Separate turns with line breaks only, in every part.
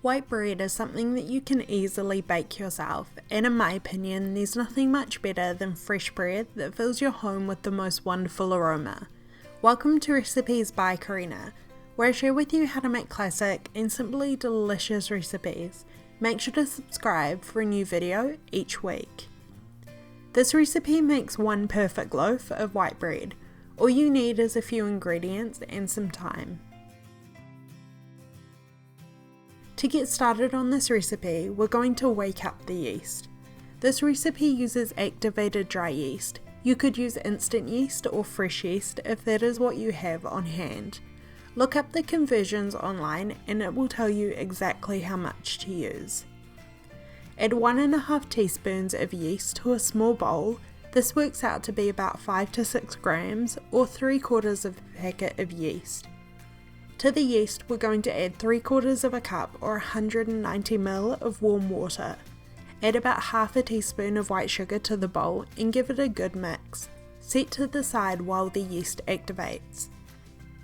White bread is something that you can easily bake yourself, and in my opinion, there's nothing much better than fresh bread that fills your home with the most wonderful aroma. Welcome to Recipes by Karina, where I share with you how to make classic and simply delicious recipes. Make sure to subscribe for a new video each week. This recipe makes one perfect loaf of white bread. All you need is a few ingredients and some time. To get started on this recipe, we're going to wake up the yeast. This recipe uses activated dry yeast. You could use instant yeast or fresh yeast if that is what you have on hand. Look up the conversions online and it will tell you exactly how much to use. Add 1.5 teaspoons of yeast to a small bowl. This works out to be about 5 to 6 grams or 3/4 of a packet of yeast. To the yeast, we're going to add 3/4 cup or 190 ml of warm water. Add about half a teaspoon of white sugar to the bowl and give it a good mix. Set to the side while the yeast activates.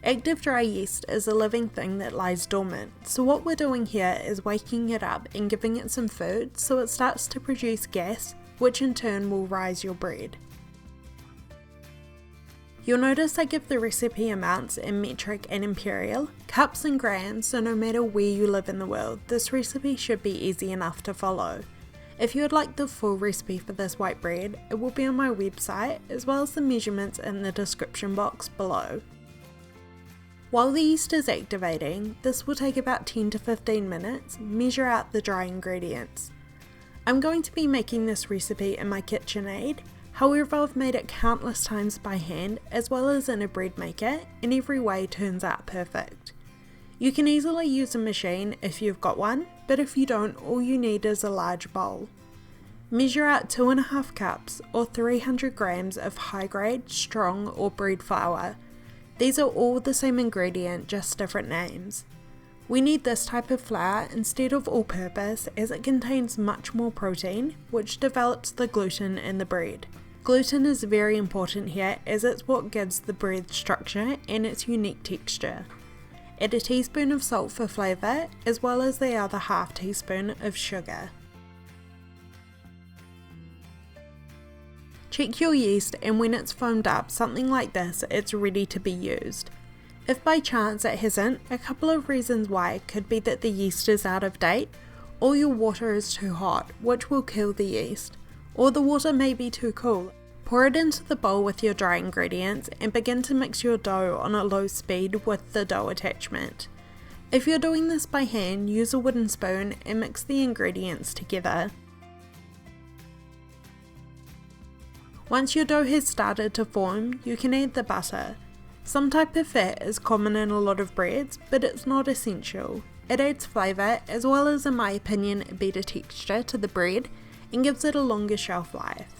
Active dry yeast is a living thing that lies dormant, so what we're doing here is waking it up and giving it some food so it starts to produce gas, which in turn will rise your bread. You'll notice I give the recipe amounts in metric and imperial, cups and grams, so no matter where you live in the world, this recipe should be easy enough to follow. If you would like the full recipe for this white bread, it will be on my website, as well as the measurements in the description box below. While the yeast is activating, this will take about 10 to 15 minutes. Measure out the dry ingredients. I'm going to be making this recipe in my KitchenAid. However, I've made it countless times by hand as well as in a bread maker, and every way turns out perfect. You can easily use a machine if you've got one, but if you don't, all you need is a large bowl. Measure out 2.5 cups or 300 grams of high grade, strong or bread flour. These are all the same ingredient, just different names. We need this type of flour instead of all-purpose as it contains much more protein, which develops the gluten in the bread. Gluten is very important here as it's what gives the bread structure and its unique texture. Add a teaspoon of salt for flavour as well as the other half teaspoon of sugar. Check your yeast and when it's foamed up something like this, it's ready to be used. If by chance it hasn't, a couple of reasons why could be that the yeast is out of date, or your water is too hot, which will kill the yeast, or the water may be too cool. Pour it into the bowl with your dry ingredients and begin to mix your dough on a low speed with the dough attachment. If you're doing this by hand, use a wooden spoon and mix the ingredients together. Once your dough has started to form, you can add the butter. Some type of fat is common in a lot of breads, but it's not essential. It adds flavour as well as, in my opinion, a better texture to the bread and gives it a longer shelf life.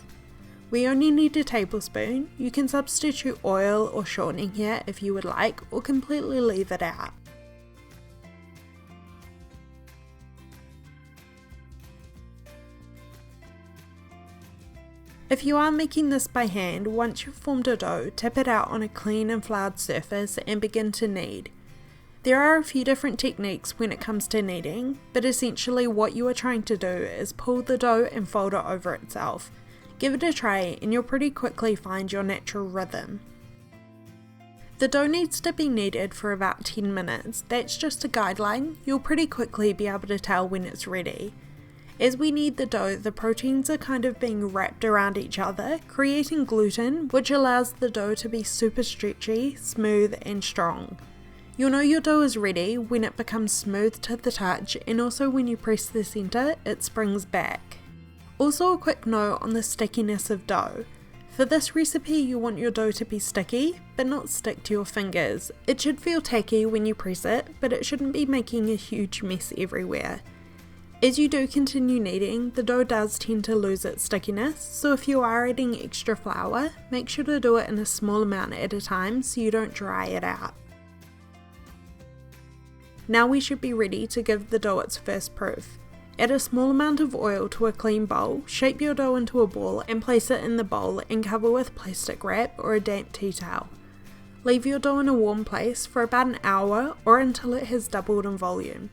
We only need a tablespoon. You can substitute oil or shortening here if you would like, or completely leave it out. If you are making this by hand, once you've formed a dough, tip it out on a clean and floured surface and begin to knead. There are a few different techniques when it comes to kneading, but essentially what you are trying to do is pull the dough and fold it over itself. Give it a try and you'll pretty quickly find your natural rhythm. The dough needs to be kneaded for about 10 minutes. That's just a guideline. You'll pretty quickly be able to tell when it's ready. As we knead the dough, the proteins are kind of being wrapped around each other, creating gluten, which allows the dough to be super stretchy, smooth and strong. You'll know your dough is ready when it becomes smooth to the touch, and also when you press the centre, it springs back. Also a quick note on the stickiness of dough. For this recipe you want your dough to be sticky, but not stick to your fingers. It should feel tacky when you press it, but it shouldn't be making a huge mess everywhere. As you do continue kneading, the dough does tend to lose its stickiness, so if you are adding extra flour, make sure to do it in a small amount at a time so you don't dry it out. Now we should be ready to give the dough its first proof. Add a small amount of oil to a clean bowl, shape your dough into a ball and place it in the bowl and cover with plastic wrap or a damp tea towel. Leave your dough in a warm place for about an hour or until it has doubled in volume.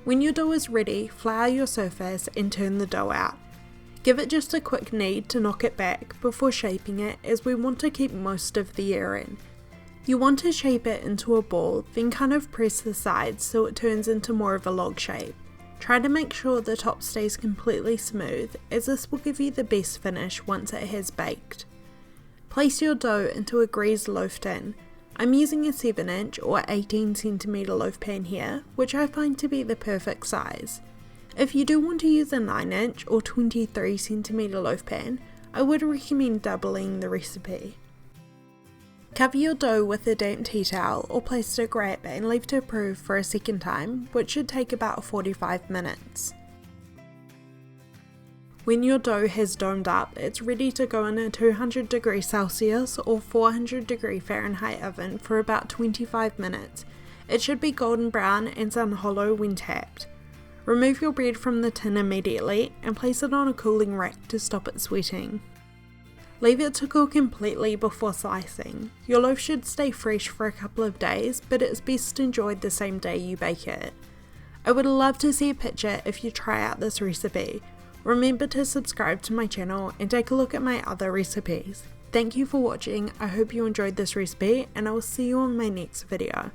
When your dough is ready, flour your surface and turn the dough out. Give it just a quick knead to knock it back before shaping it, as we want to keep most of the air in. You want to shape it into a ball, then kind of press the sides so it turns into more of a log shape. Try to make sure the top stays completely smooth, as this will give you the best finish once it has baked. Place your dough into a greased loaf tin. I'm using a 7-inch or 18cm loaf pan here, which I find to be the perfect size. If you do want to use a 9-inch or 23cm loaf pan, I would recommend doubling the recipe. Cover your dough with a damp tea towel or place it at grab and leave to proof for a second time, which should take about 45 minutes. When your dough has domed up, it's ready to go in a 200°C or 400°F oven for about 25 minutes. It should be golden brown and sound hollow when tapped. Remove your bread from the tin immediately and place it on a cooling rack to stop it sweating. Leave it to cool completely before slicing. Your loaf should stay fresh for a couple of days, but it's best enjoyed the same day you bake it. I would love to see a picture if you try out this recipe. Remember to subscribe to my channel and take a look at my other recipes. Thank you for watching. I hope you enjoyed this recipe and I will see you on my next video.